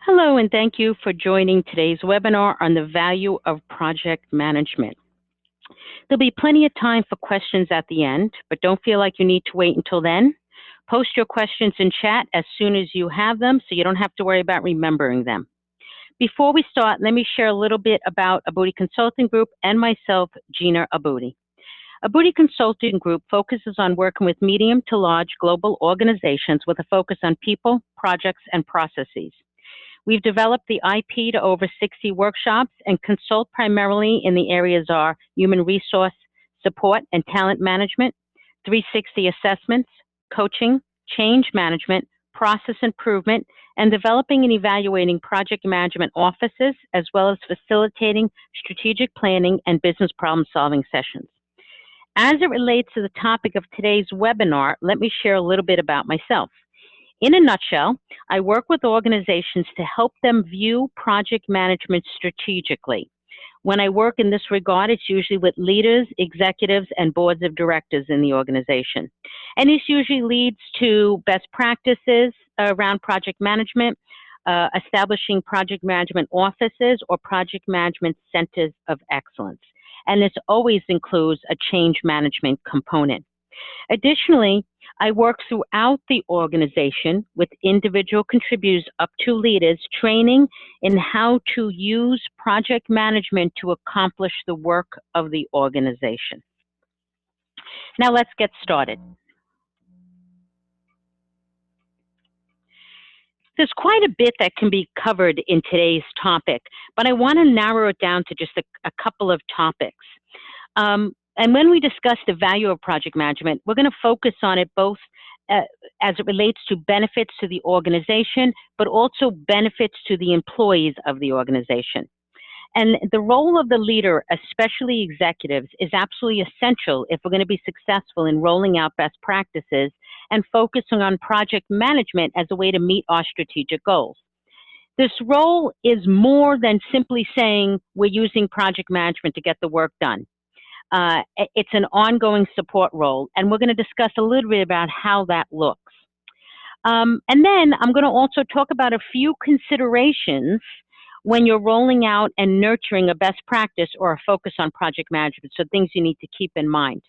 Hello, and thank you for joining today's webinar on the value of project management. There'll be plenty of time for questions at the end, but don't feel like you need to wait until then. Post your questions in chat as soon as you have them so you don't have to worry about remembering them. Before we start, let me share a little bit about Abudi Consulting Group and myself, Gina Abudi. Abudi Consulting Group focuses on working with medium to large global organizations with a focus on people, projects, and processes. We've developed the IP to over 60 workshops and consult primarily in the areas are human resource support and talent management, 360 assessments, coaching, change management, process improvement, and developing and evaluating project management offices, as well as facilitating strategic planning and business problem solving sessions. As it relates to the topic of today's webinar, let me share a little bit about myself. In a nutshell, I work with organizations to help them view project management strategically. When I work in this regard, it's usually with leaders, executives, and boards of directors in the organization. And this usually leads to best practices around project management, establishing project management offices or project management centers of excellence. And this always includes a change management component. Additionally, I work throughout the organization with individual contributors up to leaders, training in how to use project management to accomplish the work of the organization. Now let's get started. There's quite a bit that can be covered in today's topic, but I want to narrow it down to just a couple of topics. And when we discuss the value of project management, we're going to focus on it both as it relates to benefits to the organization, but also benefits to the employees of the organization. And the role of the leader, especially executives, is absolutely essential if we're going to be successful in rolling out best practices and focusing on project management as a way to meet our strategic goals. This role is more than simply saying we're using project management to get the work done. It's an ongoing support role, and we're going to discuss a little bit about how that looks. And then I'm going to also talk about a few considerations when you're rolling out and nurturing a best practice or a focus on project management, so things you need to keep in mind.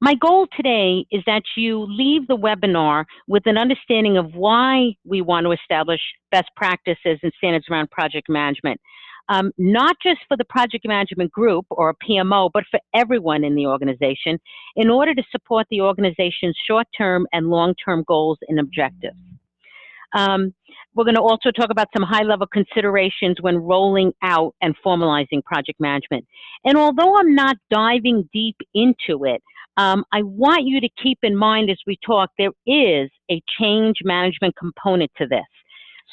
My goal today is that you leave the webinar with an understanding of why we want to establish best practices and standards around project management. Not just for the project management group or PMO, but for everyone in the organization in order to support the organization's short-term and long-term goals and objectives. We're going to also talk about some high-level considerations when rolling out and formalizing project management. And although I'm not diving deep into it, I want you to keep in mind as we talk, there is a change management component to this.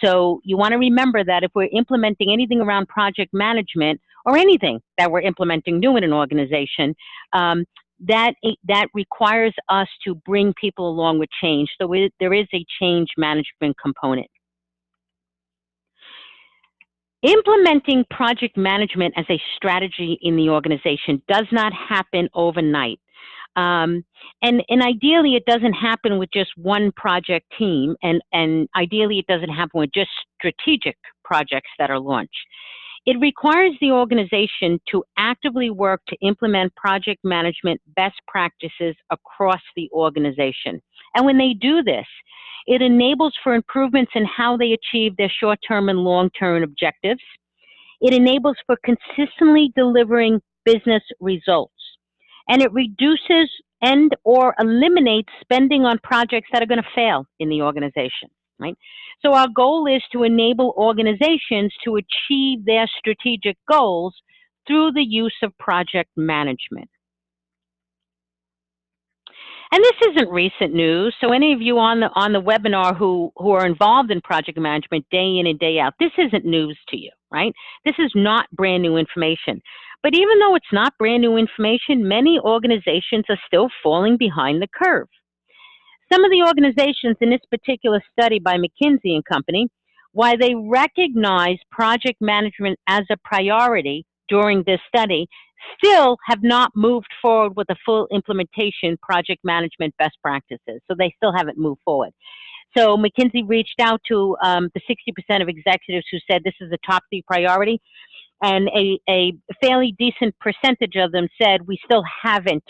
So you want to remember that if we're implementing anything around project management or anything that we're implementing new in an organization, that requires us to bring people along with change. So there is a change management component. Implementing project management as a strategy in the organization does not happen overnight. And ideally, it doesn't happen with just one project team, and ideally, it doesn't happen with just strategic projects that are launched. It requires the organization to actively work to implement project management best practices across the organization. And when they do this, it enables for improvements in how they achieve their short-term and long-term objectives. It enables for consistently delivering business results. And it reduces and or eliminates spending on projects that are going to fail in the organization, right? So our goal is to enable organizations to achieve their strategic goals through the use of project management. And this isn't recent news, so any of you on the webinar who are involved in project management day in and day out, this isn't news to you, right? This is not brand new information. But even though it's not brand new information, many organizations are still falling behind the curve. Some of the organizations in this particular study by McKinsey & Company, while they recognize project management as a priority during this study, still have not moved forward with the full implementation project management best practices. So they still haven't moved forward. So McKinsey reached out to the 60% of executives who said this is a top 3 priority, and a fairly decent percentage of them said we still haven't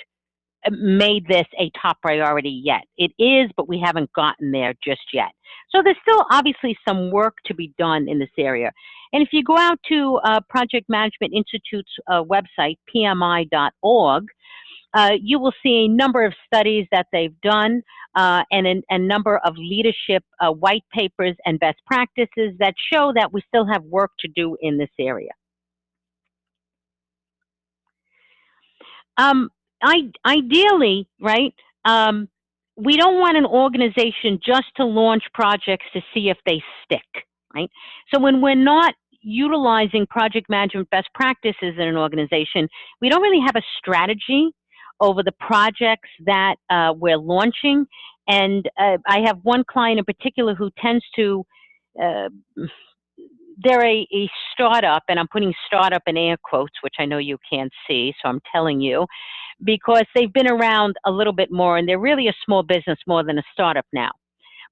made this a top priority yet. It is, but we haven't gotten there just yet. So there's still obviously some work to be done in this area. And if you go out to Project Management Institute's website, pmi.org, you will see a number of studies that they've done and a number of leadership white papers and best practices that show that we still have work to do in this area. Ideally, right, we don't want an organization just to launch projects to see if they stick, right? So when we're not utilizing project management best practices in an organization, we don't really have a strategy over the projects that we're launching. And I have one client in particular who tends to, they're a startup, and I'm putting startup in air quotes, which I know you can't see, so I'm telling you, because they've been around a little bit more, and they're really a small business more than a startup now.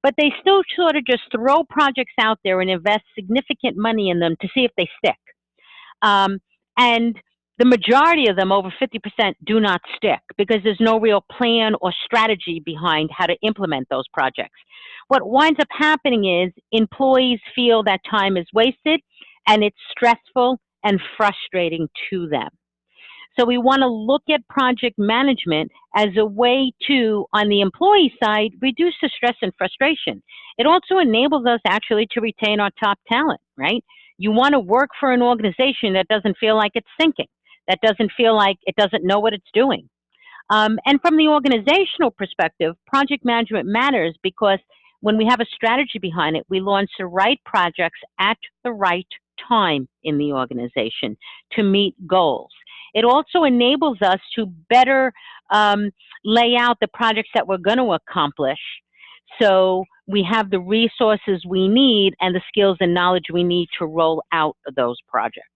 But they still sort of just throw projects out there and invest significant money in them to see if they stick. And the majority of them, over 50%, do not stick because there's no real plan or strategy behind how to implement those projects. What winds up happening is employees feel that time is wasted, and it's stressful and frustrating to them. So we want to look at project management as a way to, on the employee side, reduce the stress and frustration. It also enables us actually to retain our top talent, right? You want to work for an organization that doesn't feel like it's sinking, that doesn't feel like it doesn't know what it's doing. And from the organizational perspective, project management matters because when we have a strategy behind it, we launch the right projects at the right time in the organization to meet goals. It also enables us to better lay out the projects that we're going to accomplish, so we have the resources we need and the skills and knowledge we need to roll out those projects.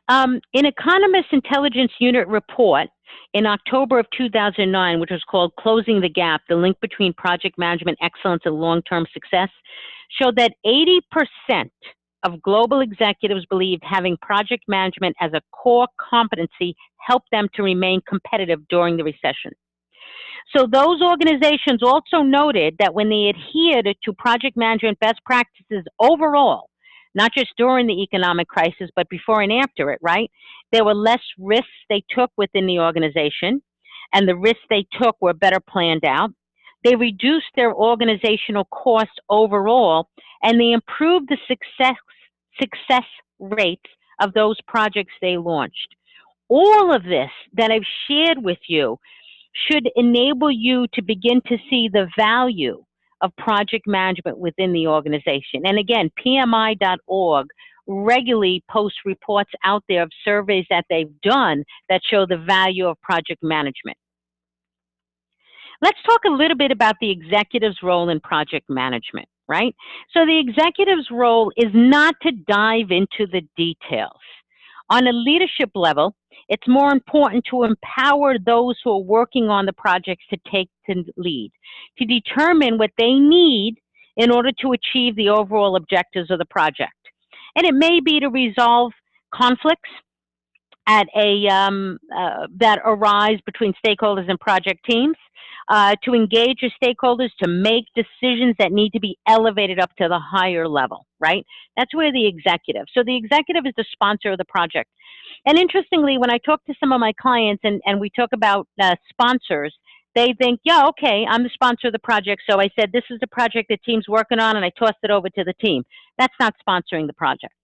An Economist Intelligence Unit report in October of 2009, which was called Closing the Gap, the link between project management excellence and long-term success, showed that 80% of global executives believed having project management as a core competency helped them to remain competitive during the recession. So those organizations also noted that when they adhered to project management best practices overall, not just during the economic crisis, but before and after it, right? There were less risks they took within the organization, and the risks they took were better planned out. They reduced their organizational costs overall, and they improved the success rates of those projects they launched. All of this that I've shared with you should enable you to begin to see the value of project management within the organization. And again, PMI.org regularly posts reports out there of surveys that they've done that show the value of project management. Let's talk a little bit about the executive's role in project management, right? So the executive's role is not to dive into the details. On a leadership level, it's more important to empower those who are working on the projects to take the lead, to determine what they need in order to achieve the overall objectives of the project. And it may be to resolve conflicts at that arise between stakeholders and project teams, to engage with stakeholders, to make decisions that need to be elevated up to the higher level, right? That's where the executive. So the executive is the sponsor of the project. And interestingly, when I talk to some of my clients and we talk about sponsors, they think, yeah, okay, I'm the sponsor of the project. So I said, this is the project the team's working on, and I tossed it over to the team. That's not sponsoring the project.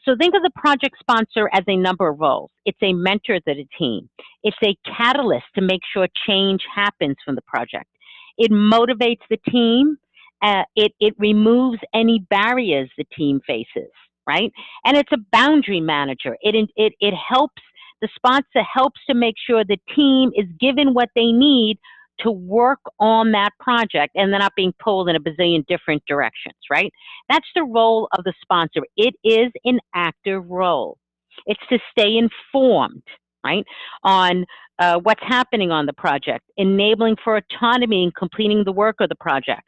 So think of the project sponsor as a number of roles. It's a mentor to the team. It's a catalyst to make sure change happens from the project. It motivates the team. It removes any barriers the team faces, right? And it's a boundary manager. It helps, the sponsor helps to make sure the team is given what they need to work on that project and they're not being pulled in a bazillion different directions, right? That's the role of the sponsor. It is an active role. It's to stay informed, right, on what's happening on the project, enabling for autonomy in completing the work of the project.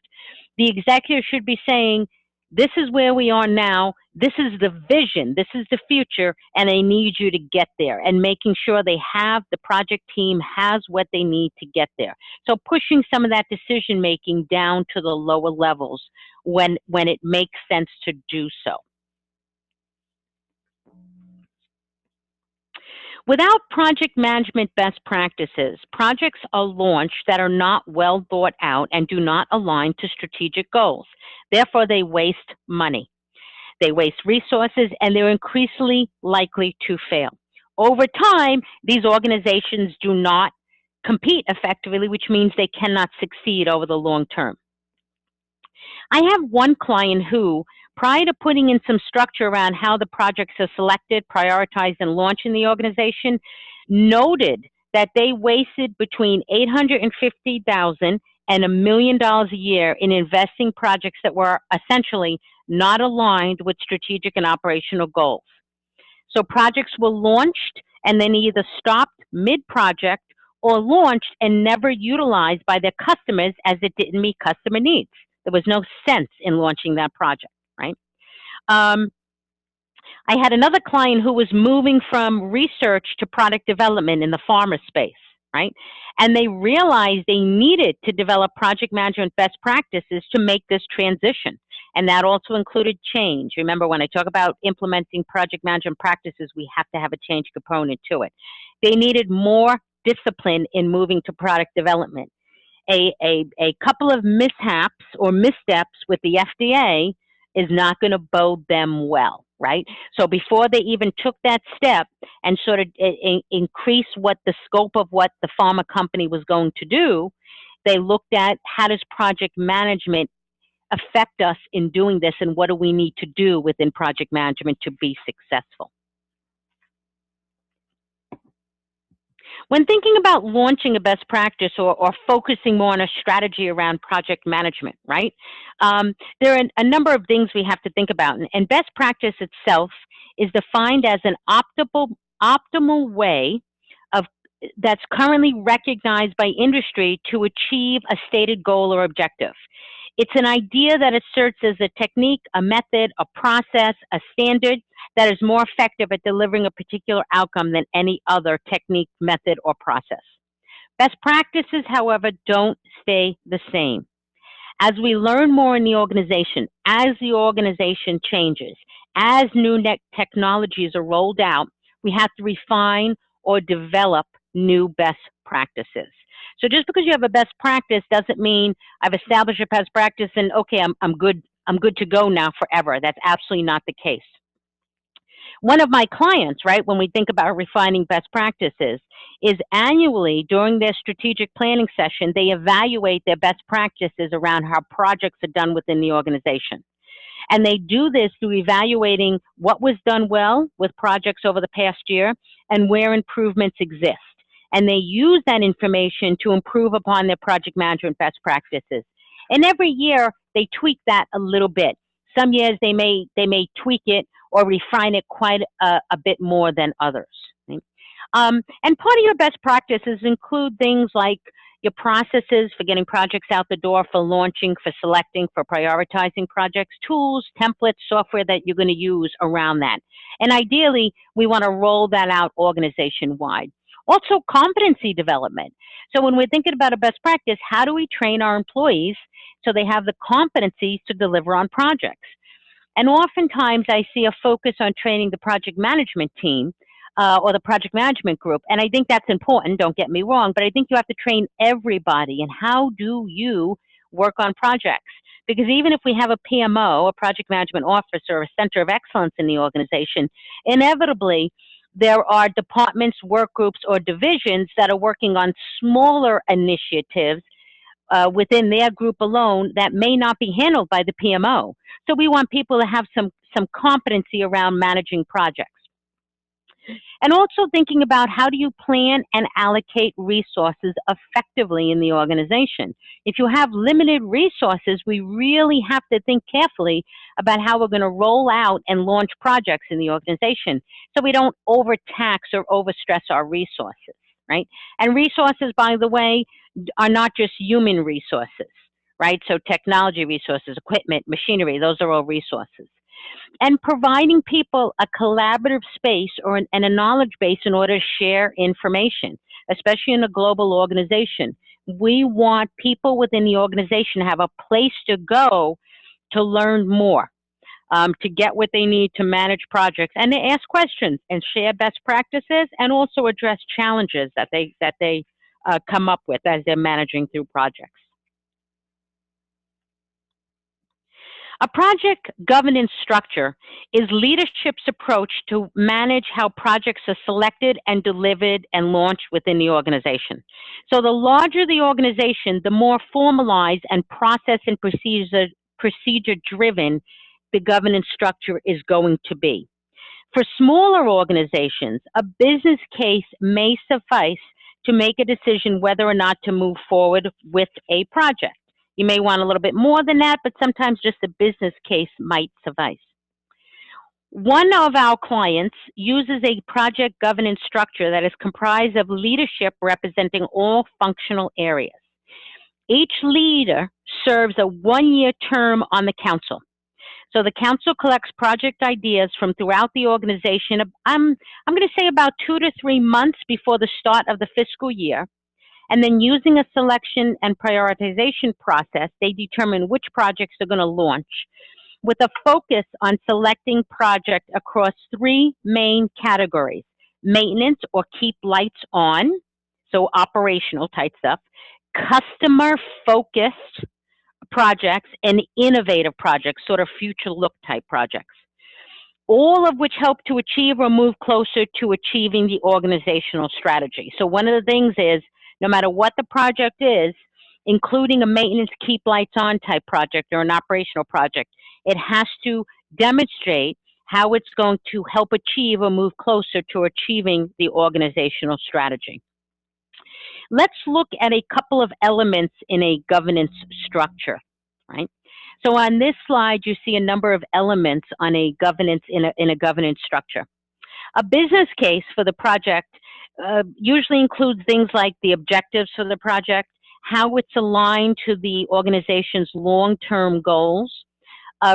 The executive should be saying, this is where we are now, this is the vision, this is the future, and I need you to get there, and making sure the project team has what they need to get there. So pushing some of that decision making down to the lower levels when it makes sense to do so. Without project management best practices, projects are launched that are not well thought out and do not align to strategic goals. Therefore, they waste money. They waste resources, and they're increasingly likely to fail. Over time, these organizations do not compete effectively, which means they cannot succeed over the long term. I have one client who, prior to putting in some structure around how the projects are selected, prioritized, and launched in the organization, noted that they wasted between $850,000 and $1 million a year in investing projects that were essentially not aligned with strategic and operational goals. So projects were launched and then either stopped mid-project or launched and never utilized by their customers as it didn't meet customer needs. There was no sense in launching that project, right? I had another client who was moving from research to product development in the pharma space, right? And they realized they needed to develop project management best practices to make this transition. And that also included change. Remember, when I talk about implementing project management practices, we have to have a change component to it. They needed more discipline in moving to product development. A couple of mishaps or missteps with the FDA is not going to bode them well, right? So before they even took that step and sort of increase what the scope of what the pharma company was going to do, they looked at how does project management affect us in doing this, and what do we need to do within project management to be successful. When thinking about launching a best practice or focusing more on a strategy around project management, right? There are a number of things we have to think about, and best practice itself is defined as an optimal way that's currently recognized by industry to achieve a stated goal or objective. It's an idea that asserts as a technique, a method, a process, a standard that is more effective at delivering a particular outcome than any other technique, method, or process. Best practices, however, don't stay the same. As we learn more in the organization, as the organization changes, as new technologies are rolled out, we have to refine or develop new best practices. So just because you have a best practice doesn't mean I've established a best practice and okay, I'm good to go now forever. That's absolutely not the case. One of my clients, right, when we think about refining best practices, is annually during their strategic planning session, they evaluate their best practices around how projects are done within the organization. And they do this through evaluating what was done well with projects over the past year and where improvements exist. And they use that information to improve upon their project management best practices. And every year they tweak that a little bit. Some years they may tweak it or refine it quite a bit more than others. Right? And part of your best practices include things like your processes for getting projects out the door, for launching, for selecting, for prioritizing projects, tools, templates, software that you're going to use around that. And ideally, we want to roll that out organization-wide. Also, competency development. So when we're thinking about a best practice, how do we train our employees so they have the competencies to deliver on projects? And oftentimes I see a focus on training the project management team or the project management group. And I think that's important, don't get me wrong, but I think you have to train everybody in how do you work on projects. Because even if we have a PMO, a project management officer, or a center of excellence in the organization, inevitably there are departments, work groups, or divisions that are working on smaller initiatives within their group alone that may not be handled by the PMO. So we want people to have some competency around managing projects. And also thinking about how do you plan and allocate resources effectively in the organization. If you have limited resources, we really have to think carefully about how we're going to roll out and launch projects in the organization so we don't overtax or overstress our resources. right? And resources, by the way, are not just human resources, right? So technology resources, equipment, machinery, those are all resources. And providing people a collaborative space and a knowledge base in order to share information, especially in a global organization. We want people within the organization to have a place to go to learn more, to get what they need to manage projects, and to ask questions and share best practices, and also address challenges that they come up with as they're managing through projects. A project governance structure is leadership's approach to manage how projects are selected and delivered and launched within the organization. So the larger the organization, the more formalized and process and procedure driven the governance structure is going to be. For smaller organizations, a business case may suffice to make a decision whether or not to move forward with a project. You may want a little bit more than that, but sometimes just a business case might suffice. One of our clients uses a project governance structure that is comprised of leadership representing all functional areas. Each leader serves a one-year term on the council. So the council collects project ideas from throughout the organization. I'm going to say about 2 to 3 months before the start of the fiscal year. And then using a selection and prioritization process, they determine which projects they're going to launch, with a focus on selecting projects across 3 main categories: maintenance or keep lights on, so operational type stuff, customer focused projects, and innovative projects, sort of future look type projects, all of which help to achieve or move closer to achieving the organizational strategy. So one of the things is, no matter what the project is, including a maintenance keep lights on type project or an operational project, it has to demonstrate how it's going to help achieve or move closer to achieving the organizational strategy. Let's look at a couple of elements in a governance structure, right? So on this slide, you see a number of elements on a governance in a governance structure. A business case for the project usually includes things like the objectives for the project, how it's aligned to the organization's long-term goals,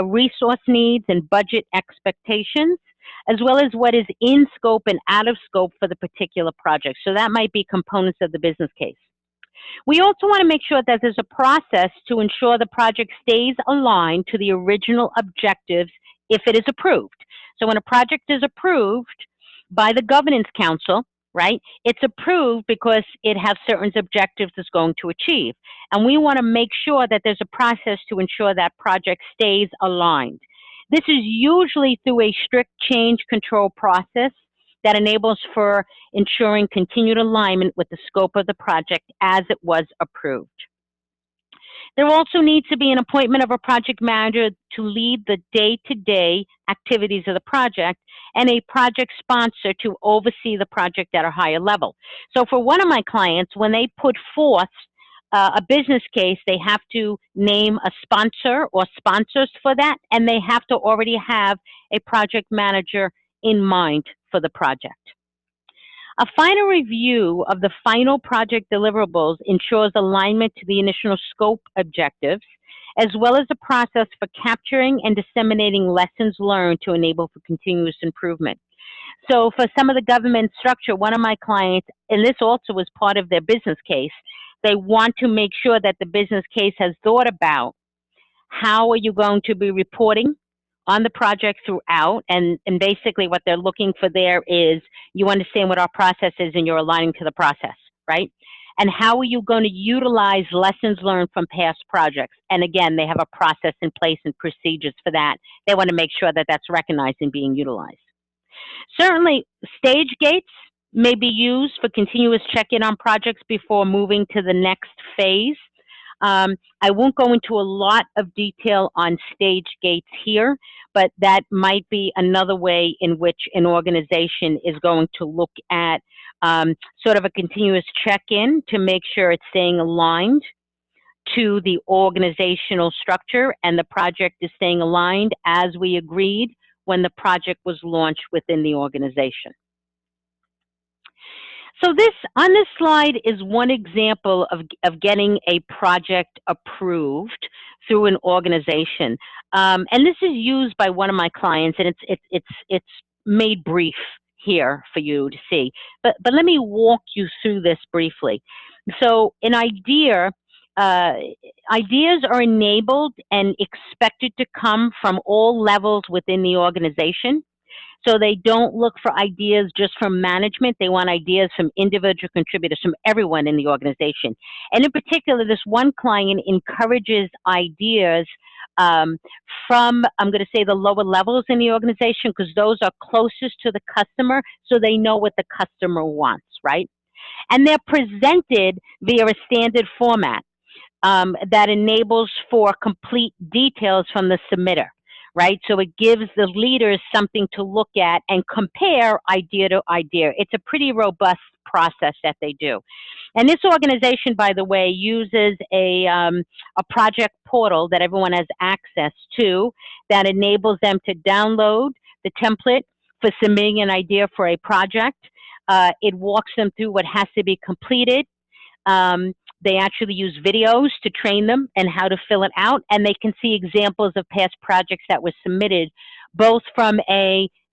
resource needs and budget expectations, as well as what is in scope and out of scope for the particular project. So that might be components of the business case. We also want to make sure that there's a process to ensure the project stays aligned to the original objectives if it is approved. So when a project is approved by the governance council, right, it's approved because it has certain objectives it's going to achieve. And we want to make sure that there's a process to ensure that project stays aligned. This is usually through a strict change control process that enables for ensuring continued alignment with the scope of the project as it was approved. There also needs to be an appointment of a project manager to lead the day-to-day activities of the project, and a project sponsor to oversee the project at a higher level. So for one of my clients, when they put forth a business case, they have to name a sponsor or sponsors for that, and they have to already have a project manager in mind for the project. A final review of the final project deliverables ensures alignment to the initial scope objectives, as well as the process for capturing and disseminating lessons learned to enable for continuous improvement. So for some of the government structure, one of my clients, and this also was part of their business case, they want to make sure that the business case has thought about how are you going to be reporting on the project throughout, and basically what they're looking for there is you understand what our process is and you're aligning to the process, right? And how are you going to utilize lessons learned from past projects? And again, they have a process in place and procedures for that. They want to make sure that that's recognized and being utilized. Certainly, stage gates may be used for continuous check-in on projects before moving to the next phase. I won't go into a lot of detail on stage gates here, but that might be another way in which an organization is going to look at sort of a continuous check-in to make sure it's staying aligned to the organizational structure and the project is staying aligned as we agreed when the project was launched within the organization. So this on this slide is one example of getting a project approved through an organization, and this is used by one of my clients, and it's made brief here for you to see. But let me walk you through this briefly. So an idea. Uh, Ideas are enabled and expected to come from all levels within the organization. So they don't look for ideas just from management. They want ideas from individual contributors, from everyone in the organization. And in particular, this one client encourages ideas um, from, I'm going to say, the lower levels in the organization, because those are closest to the customer, so they know what the customer wants, right? And they're presented via a standard format that enables for complete details from the submitter, right? So it gives the leaders something to look at and compare idea to idea. It's a pretty robust process that they do. And this organization, by the way, uses a project portal that everyone has access to that enables them to download the template for submitting an idea for a project. It walks them through what has to be completed. Um, they actually use videos to train them and how to fill it out, and they can see examples of past projects that were submitted, both from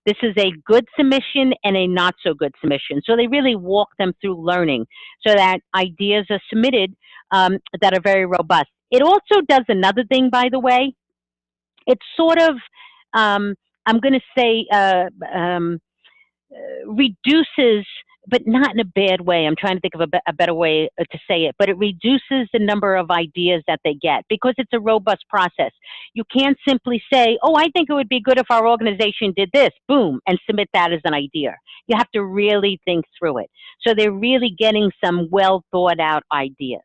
this is a good submission and a not so good submission. So they really walk them through learning so that ideas are submitted that are very robust. It also does another thing, by the way. It's sort of, I'm going to say, reduces, but not in a bad way. I'm trying to think of a better way to say it, but it reduces the number of ideas that they get because it's a robust process. You can't simply say, oh, I think it would be good if our organization did this, boom, and submit that as an idea. You have to really think through it. So they're really getting some well thought out ideas.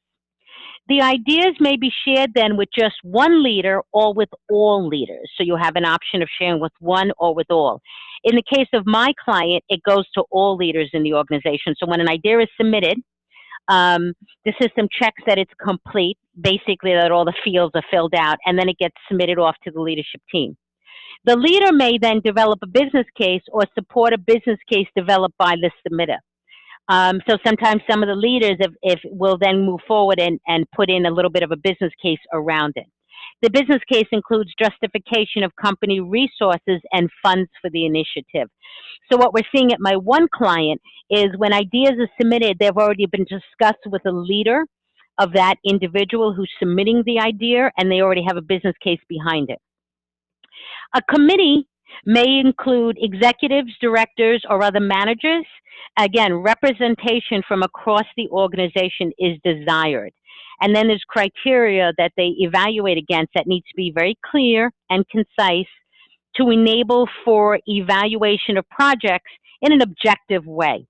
The ideas may be shared then with just one leader or with all leaders. So you have an option of sharing with one or with all. In the case of my client, it goes to all leaders in the organization. So when an idea is submitted, the system checks that it's complete, basically that all the fields are filled out, and then it gets submitted off to the leadership team. The leader may then develop a business case or support a business case developed by the submitter. So sometimes some of the leaders if will then move forward and put in a little bit of a business case around it. The business case includes justification of company resources and funds for the initiative. So what we're seeing at my one client is when ideas are submitted, they've already been discussed with the leader of that individual who's submitting the idea, and they already have a business case behind it. A committee may include executives, directors, or other managers. Again, representation from across the organization is desired. And then there's criteria that they evaluate against that needs to be very clear and concise to enable for evaluation of projects in an objective way.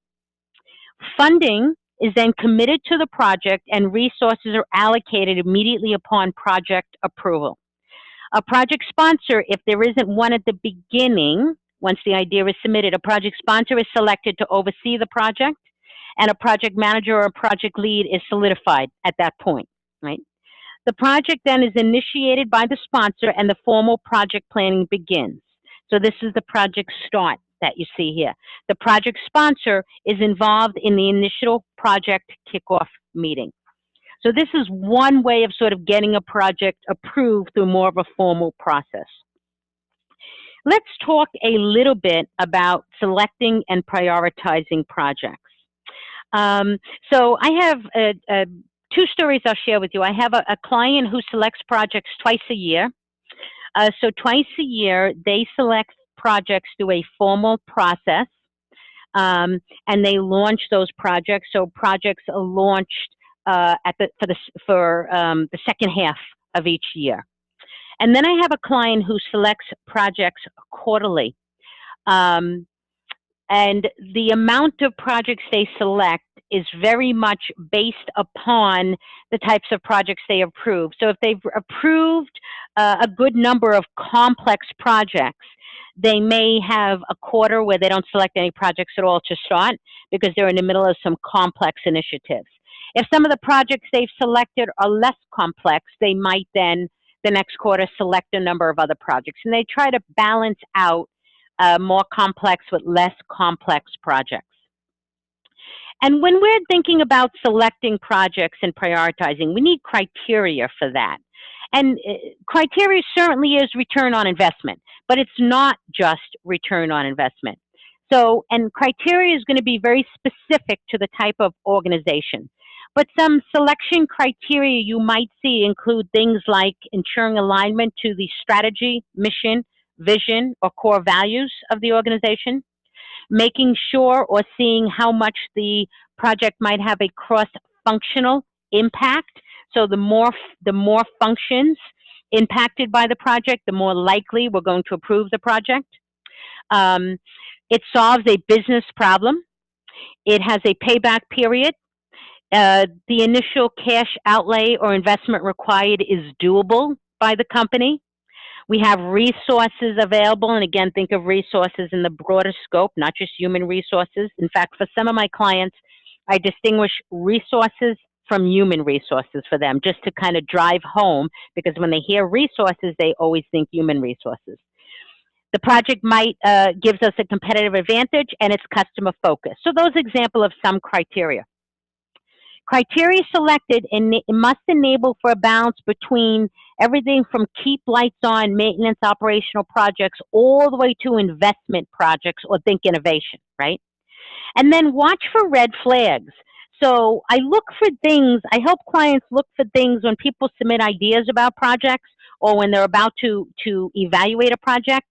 Funding is then committed to the project and resources are allocated immediately upon project approval. A project sponsor, if there isn't one at the beginning, once the idea is submitted, a project sponsor is selected to oversee the project, and a project manager or a project lead is solidified at that point, right? The project then is initiated by the sponsor and the formal project planning begins. So this is the project start that you see here. The project sponsor is involved in the initial project kickoff meeting. So this is one way of sort of getting a project approved through more of a formal process. Let's talk a little bit about selecting and prioritizing projects. So I have two stories I'll share with you. I have a client who selects projects twice a year. So twice a year, they select projects through a formal process, and they launch those projects. So projects are launched for the second half of each year. And then I have a client who selects projects quarterly. And the amount of projects they select is very much based upon the types of projects they approve. So if they've approved a good number of complex projects, they may have a quarter where they don't select any projects at all to start because they're in the middle of some complex initiatives. If some of the projects they've selected are less complex, they might then, the next quarter, select a number of other projects. And they try to balance out more complex with less complex projects. And when we're thinking about selecting projects and prioritizing, we need criteria for that. And criteria certainly is return on investment, but it's not just return on investment. So, and criteria is going to be very specific to the type of organization. But some selection criteria you might see include things like ensuring alignment to the strategy, mission, vision, or core values of the organization, making sure or seeing how much the project might have a cross-functional impact. So the more functions impacted by the project, the more likely we're going to approve the project. Um, it solves a business problem. It has a payback period. The initial cash outlay or investment required is doable by the company. We have resources available, and again, think of resources in the broader scope, not just human resources. In fact, for some of my clients, I distinguish resources from human resources for them, just to kind of drive home, because when they hear resources, they always think human resources. The project might gives us a competitive advantage, and it's customer focused. So those example of some criteria. Criteria selected must enable for a balance between everything from keep lights on, maintenance, operational projects, all the way to investment projects or think innovation, right? And then watch for red flags. So I look for things, I help clients look for things when people submit ideas about projects or when they're about to evaluate a project.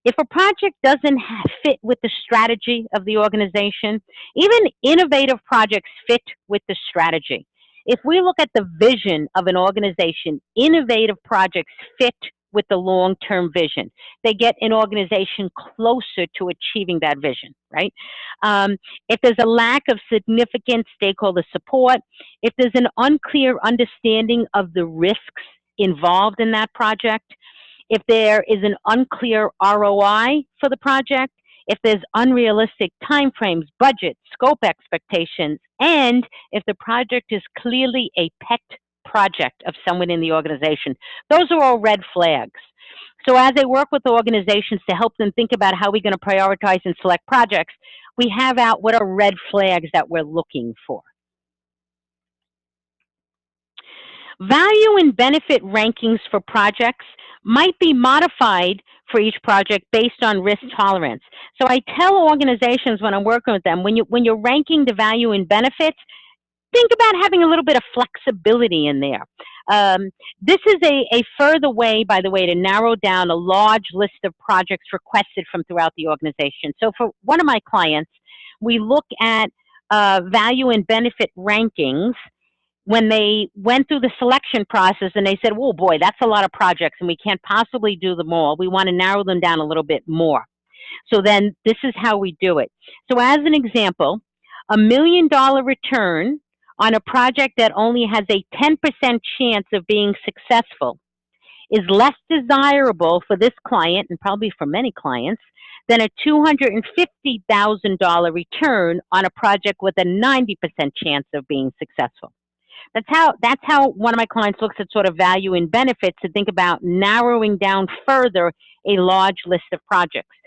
If a project doesn't fit with the strategy of the organization, even innovative projects fit with the strategy. If we look at the vision of an organization, innovative projects fit with the long-term vision. They get an organization closer to achieving that vision, right? If there's a lack of significant stakeholder support, if there's an unclear understanding of the risks involved in that project, if there is an unclear ROI for the project, if there's unrealistic timeframes, budget, scope expectations, and if the project is clearly a pet project of someone in the organization. Those are all red flags. So as I work with organizations to help them think about how we're going to prioritize and select projects, we have out what are red flags that we're looking for. Value and benefit rankings for projects might be modified for each project based on risk tolerance. So I tell organizations when I'm working with them, when you're ranking the value and benefits, think about having a little bit of flexibility in there. This is a further way, by the way, to narrow down a large list of projects requested from throughout the organization. So for one of my clients, we look at value and benefit rankings when they went through the selection process and they said, oh boy, that's a lot of projects and we can't possibly do them all. We want to narrow them down a little bit more. So then this is how we do it. So as an example, $1 million return on a project that only has a 10% chance of being successful is less desirable for this client, and probably for many clients, than a $250,000 return on a project with a 90% chance of being successful. That's how one of my clients looks at sort of value and benefits to think about narrowing down further a large list of projects.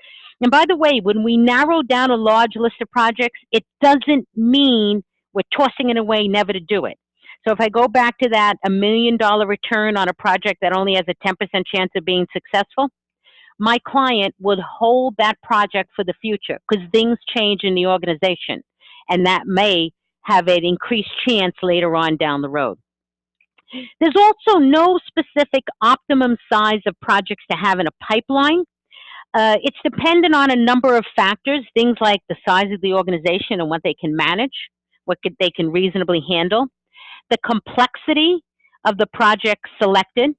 And by the way, when we narrow down a large list of projects, it doesn't mean we're tossing it away, never to do it. So if I go back to that $1 million return on a project that only has a 10% chance of being successful, my client would hold that project for the future because things change in the organization, and that may have an increased chance later on down the road. There's also no specific optimum size of projects to have in a pipeline. It's dependent on a number of factors, things like the size of the organization and what they can manage, they can reasonably handle, the complexity of the project selected,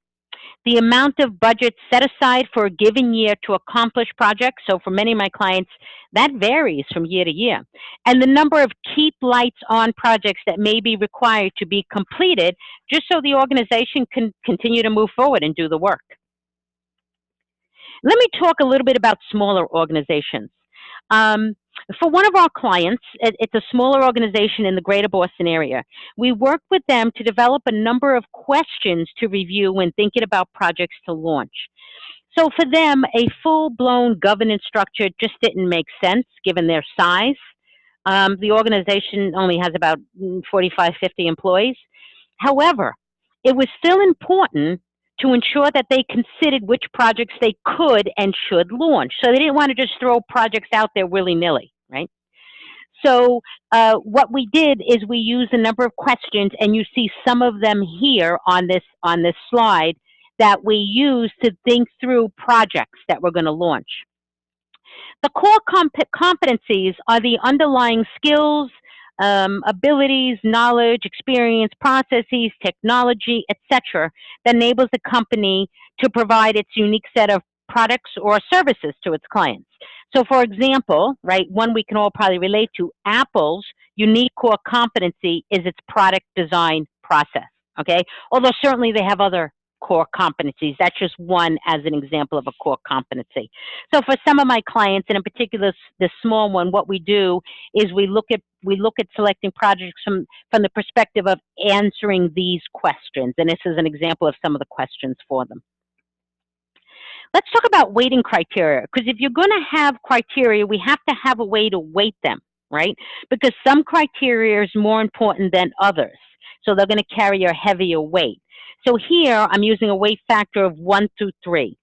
the amount of budget set aside for a given year to accomplish projects. So for many of my clients, that varies from year to year. And the number of keep lights on projects that may be required to be completed just so the organization can continue to move forward and do the work. Let me talk a little bit about smaller organizations. For one of our clients, it's a smaller organization in the greater Boston area. We worked with them to develop a number of questions to review when thinking about projects to launch. So for them, a full-blown governance structure just didn't make sense given their size, The organization only has about 45, 50 employees. However, it was still important to ensure that they considered which projects they could and should launch. So they didn't want to just throw projects out there willy-nilly, right? So what we did is we used a number of questions, and you see some of them here on this slide that we use to think through projects that we're going to launch. The core competencies are the underlying skills, abilities, knowledge, experience, processes, technology, etc., that enables the company to provide its unique set of products or services to its clients. So, for example, right, one we can all probably relate to, Apple's unique core competency is its product design process, okay? Although certainly they have other core competencies. That's just one as an example of a core competency. So for some of my clients, and in particular this small one, what we do is we look at selecting projects from the perspective of answering these questions. And this is an example of some of the questions for them. Let's talk about weighting criteria, because if you're going to have criteria, we have to have a way to weight them, right? Because some criteria is more important than others. So they're going to carry a heavier weight. So here, I'm using a weight factor of 1 through 3.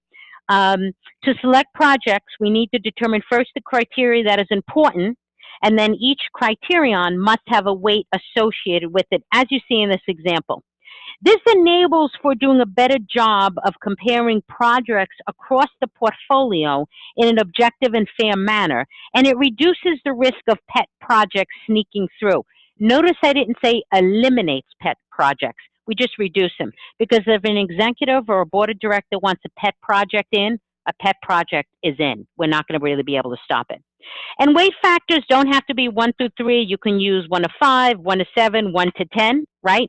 To select projects, we need to determine first the criteria that is important, and then each criterion must have a weight associated with it, as you see in this example. This enables for doing a better job of comparing projects across the portfolio in an objective and fair manner, and it reduces the risk of pet projects sneaking through. Notice I didn't say eliminates pet projects. We just reduce them, because if an executive or a board of director wants a pet project in, a pet project is in. We're not going to really be able to stop it. And weight factors don't have to be 1 through 3. You can use 1 to 5, 1 to 7, 1 to 10, right?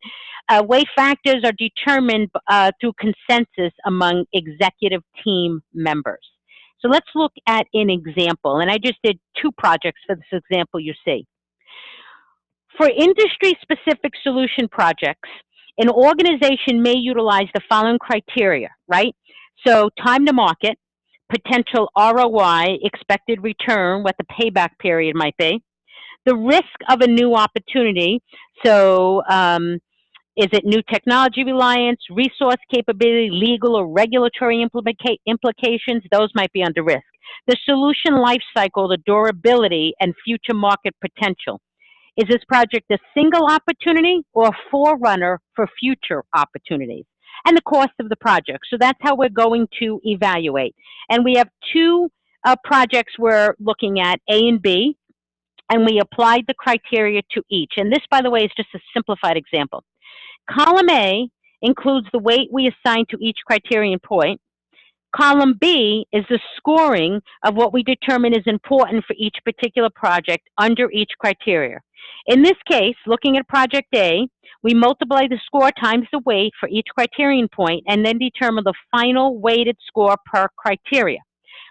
Weight factors are determined through consensus among executive team members. So let's look at an example. And I just did 2 projects for this example you see. For industry-specific solution projects, an organization may utilize the following criteria, right? So time to market, potential ROI, expected return, what the payback period might be, the risk of a new opportunity, so is it new technology reliance, resource capability, legal or regulatory implications? Those might be under risk. The solution life cycle, the durability, and future market potential. Is this project a single opportunity or a forerunner for future opportunities? And the cost of the project. So that's how we're going to evaluate. And we have 2 projects we're looking at, A and B, and we applied the criteria to each. And this, by the way, is just a simplified example. Column A includes the weight we assign to each criterion point. Column B is the scoring of what we determine is important for each particular project under each criteria. In this case, looking at project A, we multiply the score times the weight for each criterion point and then determine the final weighted score per criteria.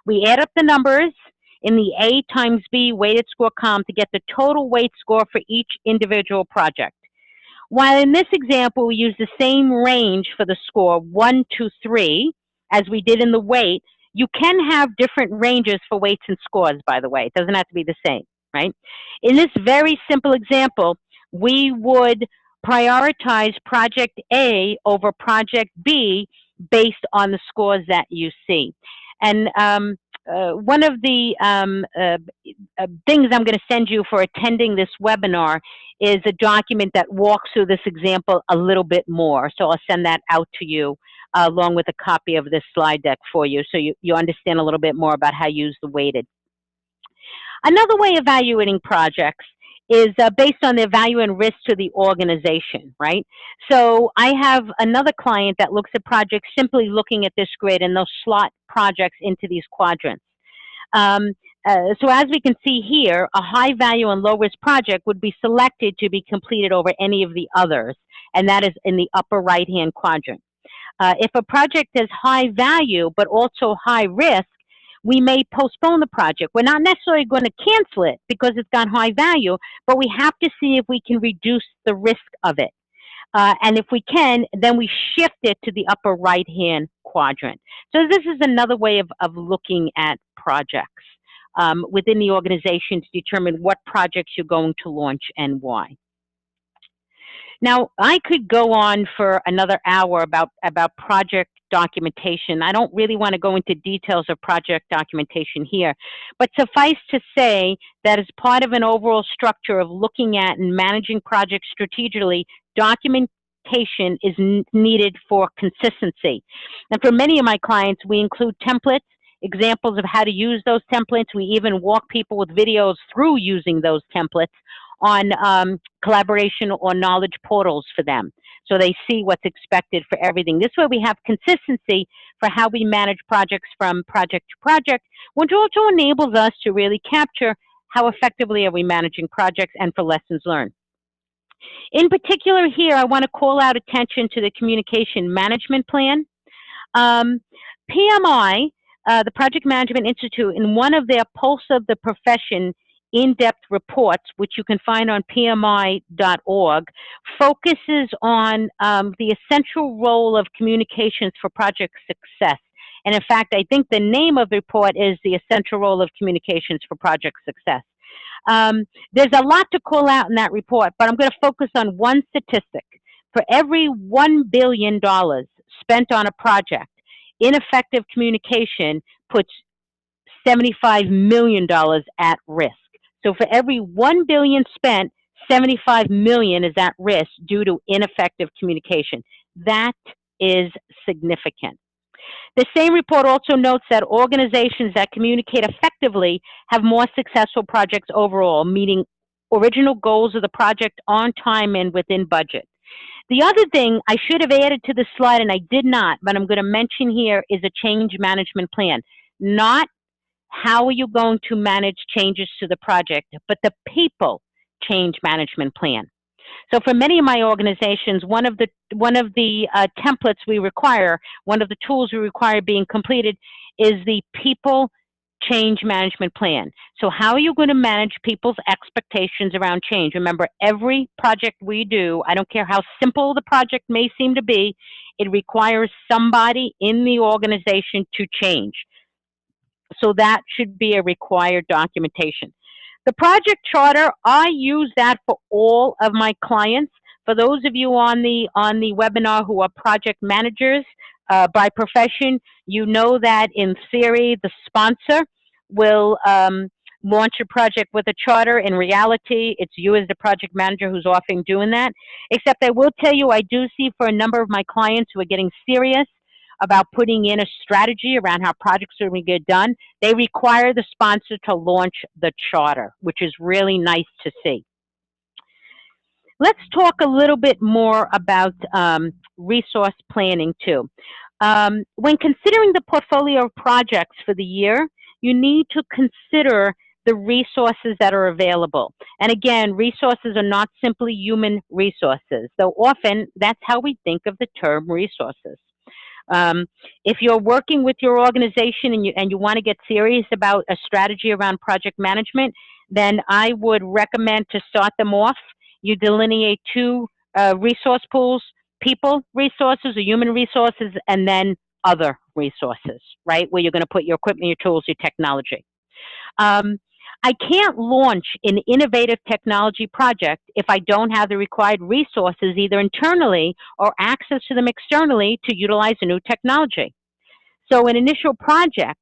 We add up the numbers in the A times B weighted score column to get the total weight score for each individual project. While in this example, we use the same range for the score 1 to 3, as we did in the weight, you can have different ranges for weights and scores, by the way. It doesn't have to be the same, right? In this very simple example, we would prioritize project A over project B based on the scores that you see. And one of the things I'm going to send you for attending this webinar is a document that walks through this example a little bit more. So I'll send that out to you along with a copy of this slide deck for you, so you understand a little bit more about how to use the weighted. Another way of evaluating projects is based on their value and risk to the organization, right? So I have another client that looks at projects simply looking at this grid, and they'll slot projects into these quadrants. So as we can see here, a high value and low risk project would be selected to be completed over any of the others, and that is in the upper right-hand quadrant. If a project is high value but also high risk, we may postpone the project. We're not necessarily going to cancel it because it's got high value, but we have to see if we can reduce the risk of it. And if we can, then we shift it to the upper right-hand quadrant. So this is another way of looking at projects. within the organization to determine what projects you're going to launch and why. Now, I could go on for another hour about project documentation. I don't really want to go into details of project documentation here, but suffice to say that as part of an overall structure of looking at and managing projects strategically, documentation is needed for consistency. And for many of my clients, we include templates, examples of how to use those templates. We even walk people with videos through using those templates on collaboration or knowledge portals for them, so they see what's expected for everything. This way we have consistency for how we manage projects from project to project, which also enables us to really capture how effectively are we managing projects and for lessons learned. In particular here, I want to call out attention to the Communication Management Plan. PMI, the Project Management Institute, in one of their Pulse of the Profession in-depth reports, which you can find on PMI.org, focuses on the essential role of communications for project success. And in fact, I think the name of the report is The Essential Role of Communications for Project Success. There's a lot to call out in that report, but I'm going to focus on one statistic. For every $1 billion spent on a project, ineffective communication puts $75 million at risk. So for every $1 billion spent, $75 million is at risk due to ineffective communication. That is significant. The same report also notes that organizations that communicate effectively have more successful projects overall, meeting original goals of the project on time and within budget. The other thing I should have added to the slide, and I did not, but I'm going to mention here, is a change management plan. Not how are you going to manage changes to the project, but the people change management plan. So for many of my organizations, one of the templates we require, one of the tools we require being completed is the people change management plan. So how are you going to manage people's expectations around change? Remember, every project we do, I don't care how simple the project may seem to be, it requires somebody in the organization to change. So that should be a required documentation. The project charter, I use that for all of my clients. For those of you on the webinar who are project managers by profession, you know that in theory, the sponsor will launch a project with a charter. In reality, it's you as the project manager who's often doing that. Except I will tell you, I do see for a number of my clients who are getting serious about putting in a strategy around how projects are going to get done, they require the sponsor to launch the charter, which is really nice to see. Let's talk a little bit more about resource planning too. When considering the portfolio of projects for the year, you need to consider the resources that are available. And again, resources are not simply human resources, though often that's how we think of the term resources. If you're working with your organization and you want to get serious about a strategy around project management, then I would recommend to start them off. You delineate two resource pools: people resources or human resources, and then other resources, right? Where you're going to put your equipment, your tools, your technology. I can't launch an innovative technology project if I don't have the required resources either internally or access to them externally to utilize a new technology. So an initial project,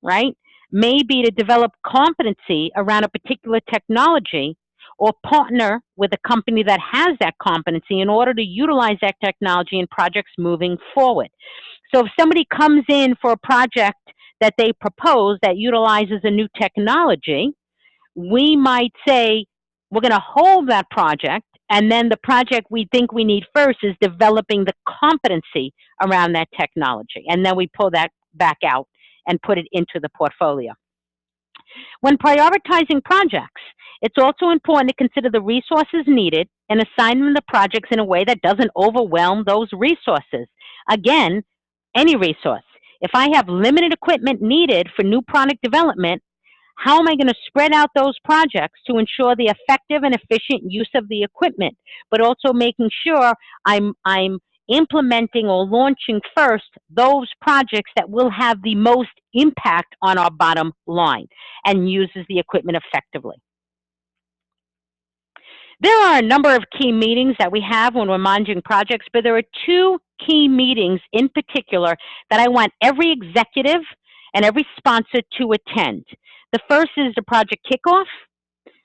right, may be to develop competency around a particular technology or partner with a company that has that competency in order to utilize that technology in projects moving forward. So if somebody comes in for a project that they propose that utilizes a new technology, we might say, we're going to hold that project, and then the project we think we need first is developing the competency around that technology. And then we pull that back out and put it into the portfolio. When prioritizing projects, it's also important to consider the resources needed and assign them the projects in a way that doesn't overwhelm those resources. Again, any resource. If I have limited equipment needed for new product development, how am I going to spread out those projects to ensure the effective and efficient use of the equipment, but also making sure I'm implementing or launching first those projects that will have the most impact on our bottom line and uses the equipment effectively. There are a number of key meetings that we have when we're managing projects, but there are two key meetings in particular that I want every executive and every sponsor to attend. The first is the project kickoff,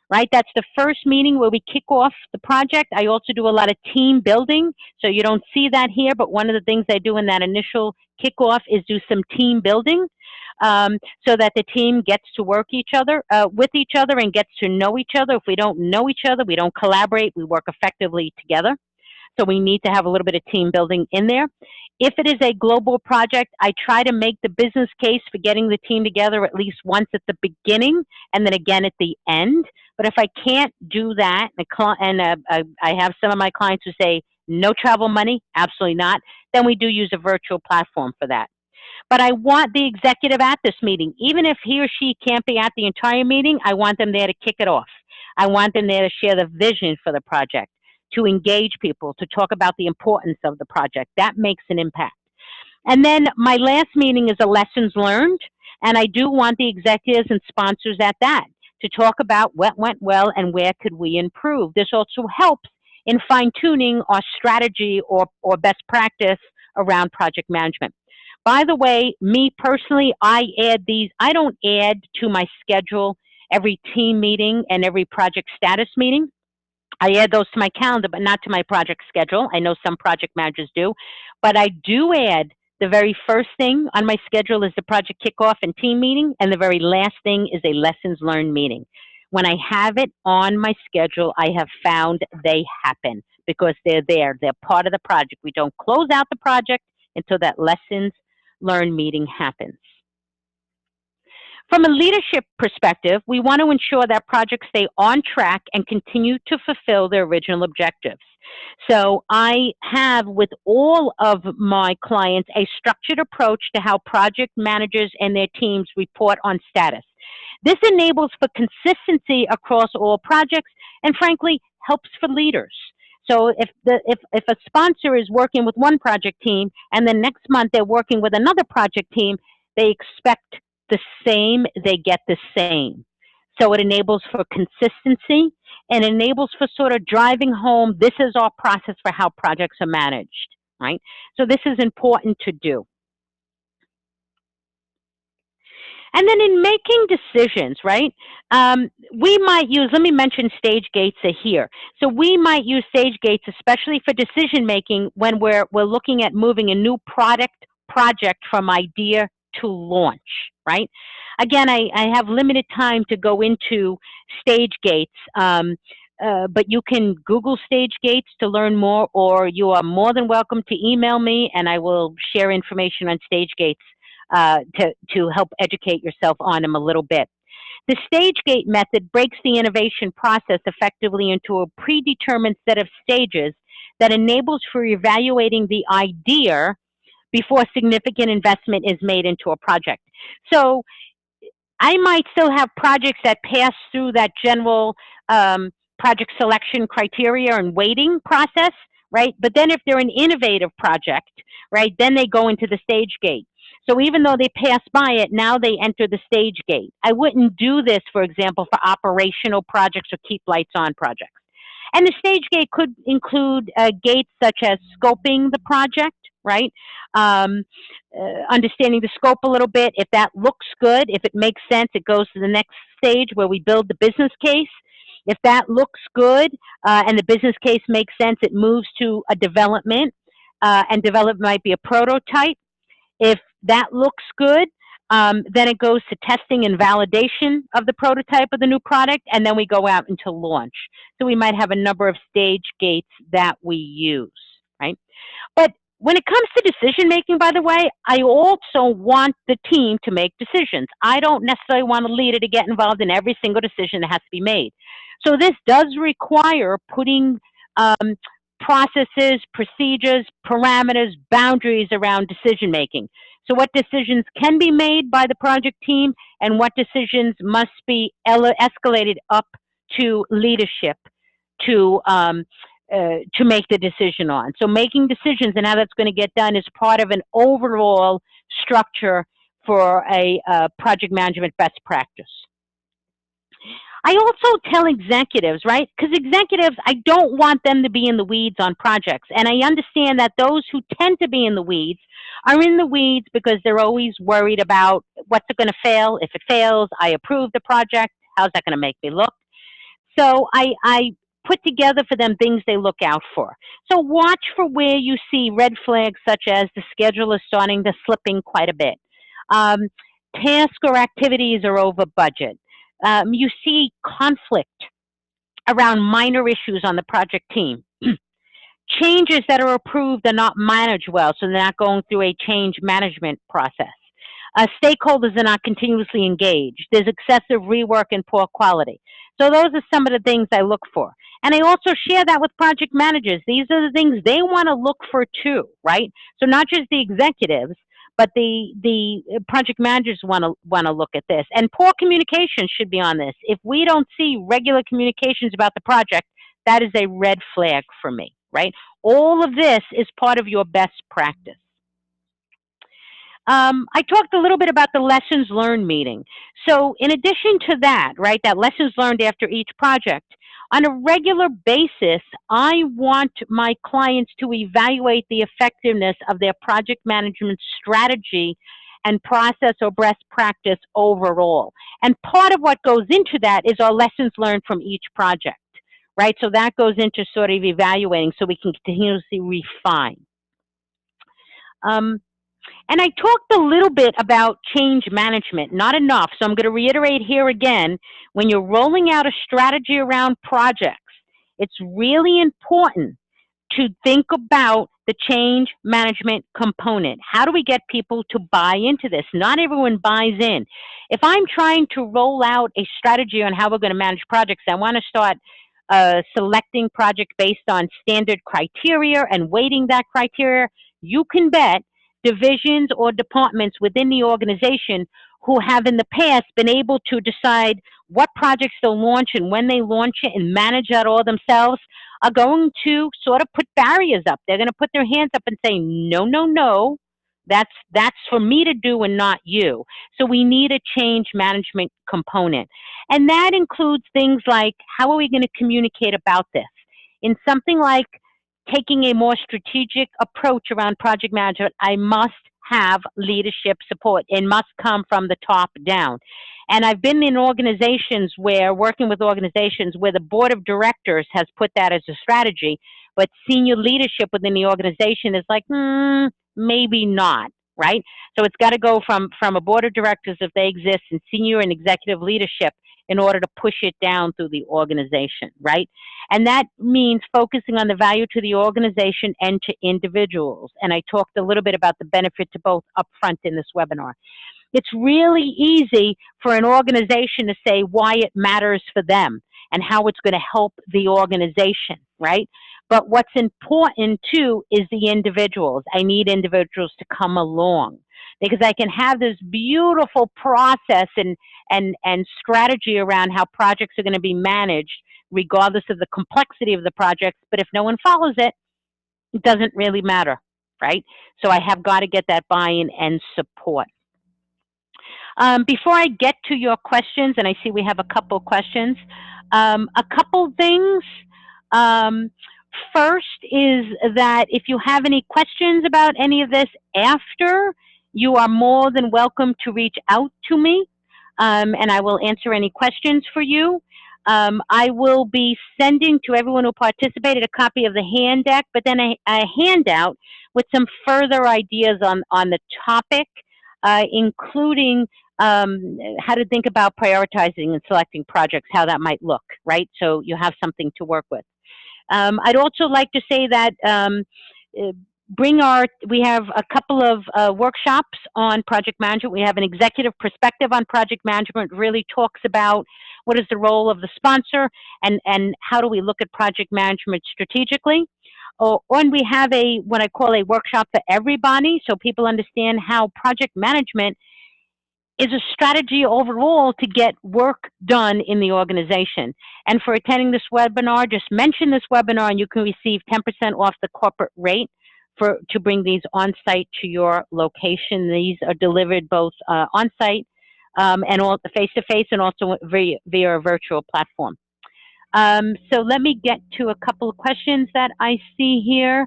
right? That's the first meeting where we kick off the project. I also do a lot of team building, so you don't see that here, but one of the things I do in that initial kickoff is do some team building so that the team gets to work with each other and gets to know each other. If we don't know each other, we don't collaborate, we work effectively together. So we need to have a little bit of team building in there. If it is a global project, I try to make the business case for getting the team together at least once at the beginning and then again at the end. But if I can't do that, I have some of my clients who say, no travel money, absolutely not, then we do use a virtual platform for that. But I want the executive at this meeting. Even if he or she can't be at the entire meeting, I want them there to kick it off. I want them there to share the vision for the project, to engage people, to talk about the importance of the project. That makes an impact. And then my last meeting is a lessons learned, and I do want the executives and sponsors at that to talk about what went well and where could we improve. This also helps in fine-tuning our strategy or best practice around project management. By the way, me personally, I don't add to my schedule every team meeting and every project status meeting. I add those to my calendar, but not to my project schedule. I know some project managers do, but I do add the very first thing on my schedule is the project kickoff and team meeting, and the very last thing is a lessons learned meeting. When I have it on my schedule, I have found they happen because they're there. They're part of the project. We don't close out the project until that lessons learned meeting happens. From a leadership perspective, we want to ensure that projects stay on track and continue to fulfill their original objectives. So I have with all of my clients a structured approach to how project managers and their teams report on status. This enables for consistency across all projects and frankly helps for leaders. So if a sponsor is working with one project team and then next month they're working with another project team, they expect the same, they get the same. So it enables for consistency and enables for sort of driving home, this is our process for how projects are managed, right? So this is important to do. And then in making decisions, right, we might use, let me mention stage gates are here. So we might use stage gates, especially for decision making when we're looking at moving a new project from idea to launch, right? Again, I have limited time to go into stage gates, but you can Google stage gates to learn more, or you are more than welcome to email me and I will share information on stage gates to help educate yourself on them a little bit. The stage gate method breaks the innovation process effectively into a predetermined set of stages that enables for evaluating the idea before significant investment is made into a project. So I might still have projects that pass through that general project selection criteria and weighting process, right? But then if they're an innovative project, right, then they go into the stage gate. So even though they pass by it, now they enter the stage gate. I wouldn't do this, for example, for operational projects or keep lights on projects. And the stage gate could include gates such as scoping the project, right? Understanding the scope a little bit. If that looks good, if it makes sense, it goes to the next stage where we build the business case. If that looks good and the business case makes sense, it moves to a development, and development might be a prototype. If that looks good, then it goes to testing and validation of the prototype of the new product, and then we go out into launch. So we might have a number of stage gates that we use, right? But when it comes to decision making, by the way, I also want the team to make decisions. I don't necessarily want a leader to get involved in every single decision that has to be made. So this does require putting processes, procedures, parameters, boundaries around decision making. So what decisions can be made by the project team and what decisions must be escalated up to leadership to to make the decision on. So making decisions and how that's going to get done is part of an overall structure for a project management best practice. I also tell executives, right? Because executives, I don't want them to be in the weeds on projects. And I understand that those who tend to be in the weeds are in the weeds because they're always worried about what's it going to fail. If it fails, I approve the project. How's that going to make me look? So I put together for them things they look out for. So watch for where you see red flags such as the schedule is starting to slipping quite a bit. Um, Tasks or activities are over budget. You see conflict around minor issues on the project team. Changes that are approved are not managed well, so they're not going through a change management process. Stakeholders are not continuously engaged. There's excessive rework and poor quality. So those are some of the things I look for. And I also share that with project managers. These are the things they want to look for too, right? So not just the executives, but the project managers want to look at this. And poor communication should be on this. If we don't see regular communications about the project, that is a red flag for me, right? All of this is part of your best practice. I talked a little bit about the lessons learned meeting. So in addition to that, right, that lessons learned after each project, on a regular basis, I want my clients to evaluate the effectiveness of their project management strategy and process or best practice overall. And part of what goes into that is our lessons learned from each project, right? So that goes into sort of evaluating so we can continuously refine. And I talked a little bit about change management, not enough. So I'm going to reiterate here again, when you're rolling out a strategy around projects, it's really important to think about the change management component. How do we get people to buy into this? Not everyone buys in. If I'm trying to roll out a strategy on how we're going to manage projects, I want to start selecting projects based on standard criteria and weighting that criteria. You can bet divisions or departments within the organization who have in the past been able to decide what projects they'll launch and when they launch it and manage that all themselves are going to sort of put barriers up. They're going to put their hands up and say, no, no, no, that's for me to do and not you. So we need a change management component. And that includes things like, how are we going to communicate about this? In something like taking a more strategic approach around project management, I must have leadership support. It must come from the top down. And I've been in organizations where, working with organizations where the board of directors has put that as a strategy, but senior leadership within the organization is like, maybe not, right? So it's got to go from a board of directors, if they exist, and senior and executive leadership in order to push it down through the organization, right? And that means focusing on the value to the organization and to individuals. And I talked a little bit about the benefit to both upfront in this webinar. It's really easy for an organization to say why it matters for them and how it's going to help the organization, right? But what's important too is the individuals. I need individuals to come along, because I can have this beautiful process and strategy around how projects are going to be managed, regardless of the complexity of the projects. But if no one follows it, it doesn't really matter, right? So I have got to get that buy-in and support. Before I get to your questions, and I see we have a couple questions, a couple things. First is that if you have any questions about any of this after, you are more than welcome to reach out to me, and I will answer any questions for you. I will be sending to everyone who participated a copy of the hand deck, but then a handout with some further ideas on the topic, including how to think about prioritizing and selecting projects, how that might look, right? So you have something to work with. I'd also like to say that we have a couple of workshops on project management. We have an executive perspective on project management, really talks about what is the role of the sponsor and how do we look at project management strategically. And we have what I call a workshop for everybody, so people understand how project management is a strategy overall to get work done in the organization. And for attending this webinar, just mention this webinar and you can receive 10% off the corporate rate to bring these on-site to your location. These are delivered both on-site and all face-to-face and also via a virtual platform. So let me get to a couple of questions that I see here.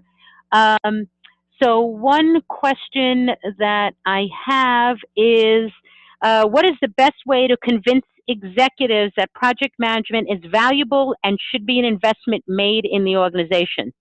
So one question that I have is, what is the best way to convince executives that project management is valuable and should be an investment made in the organization?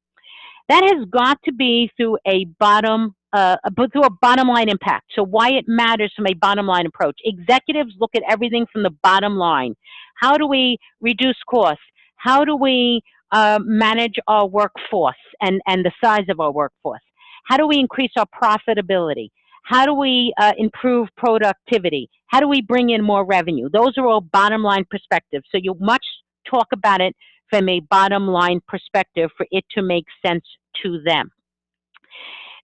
That has got to be through a bottom line impact. So why it matters from a bottom line approach. Executives look at everything from the bottom line. How do we reduce costs? How do we manage our workforce and the size of our workforce? How do we increase our profitability? How do we improve productivity? How do we bring in more revenue? Those are all bottom line perspectives. So you must talk about it from a bottom line perspective for it to make sense to them.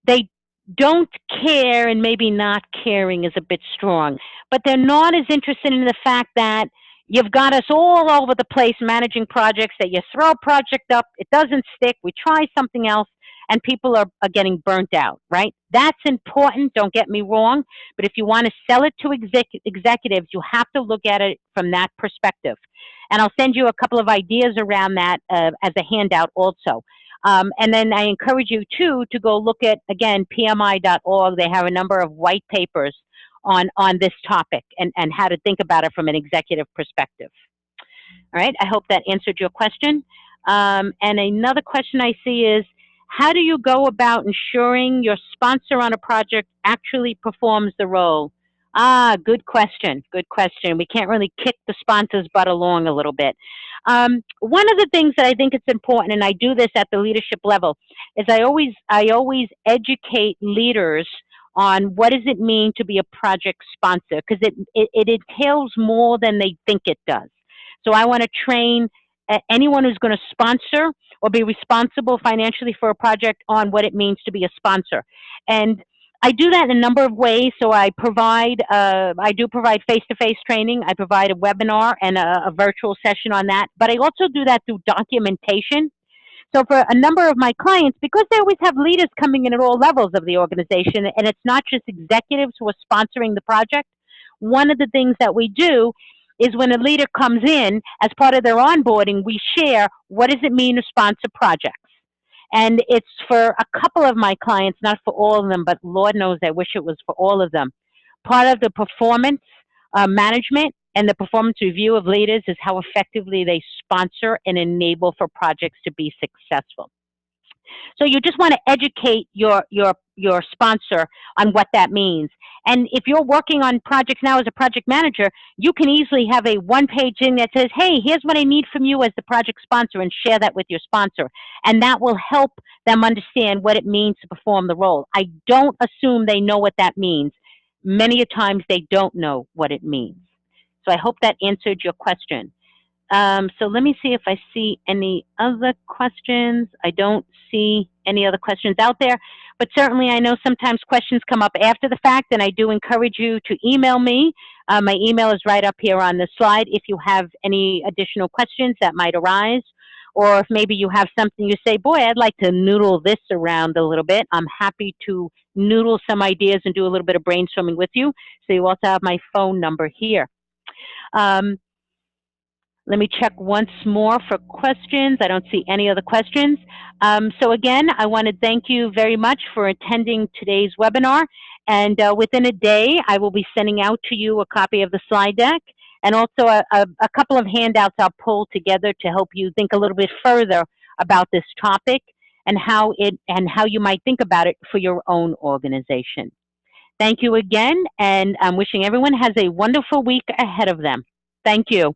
They don't care, and maybe not caring is a bit strong, but they're not as interested in the fact that you've got us all over the place managing projects, that you throw a project up, it doesn't stick, we try something else, and people are getting burnt out, right? That's important, don't get me wrong, but if you want to sell it to executives, you have to look at it from that perspective. And I'll send you a couple of ideas around that as a handout also. And then I encourage you, too, to go look at, again, PMI.org. They have a number of white papers on this topic and how to think about it from an executive perspective. All right, I hope that answered your question. And another question I see is, how do you go about ensuring your sponsor on a project actually performs the role? Good question, good question. We can't really kick the sponsor's butt along a little bit. One of the things that I think it's important, and I do this at the leadership level, is I always educate leaders on what does it mean to be a project sponsor, because it entails more than they think it does. So I want to train anyone who's going to sponsor or be responsible financially for a project on what it means to be a sponsor. And I do that in a number of ways. So I do provide face-to-face training. I provide a webinar and a virtual session on that. But I also do that through documentation. So for a number of my clients, because they always have leaders coming in at all levels of the organization, and it's not just executives who are sponsoring the project, one of the things that we do is when a leader comes in, as part of their onboarding, we share what does it mean to sponsor projects. And it's for a couple of my clients, not for all of them, but Lord knows I wish it was for all of them. Part of the performance management and the performance review of leaders is how effectively they sponsor and enable for projects to be successful. So you just want to educate your sponsor on what that means. And if you're working on projects now as a project manager, you can easily have a one-page thing that says, hey, here's what I need from you as the project sponsor, and share that with your sponsor. And that will help them understand what it means to perform the role. I don't assume they know what that means. Many a times they don't know what it means. So I hope that answered your question. So let me see if I see any other questions. I don't see any other questions out there, but certainly I know sometimes questions come up after the fact, and I do encourage you to email me. My email is right up here on the slide if you have any additional questions that might arise, or if maybe you have something you say, boy, I'd like to noodle this around a little bit. I'm happy to noodle some ideas and do a little bit of brainstorming with you. So you also have my phone number here. Let me check once more for questions. I don't see any other questions. So again, I want to thank you very much for attending today's webinar. And within a day, I will be sending out to you a copy of the slide deck and also a couple of handouts I'll pull together to help you think a little bit further about this topic and how you might think about it for your own organization. Thank you again, and I'm wishing everyone has a wonderful week ahead of them. Thank you.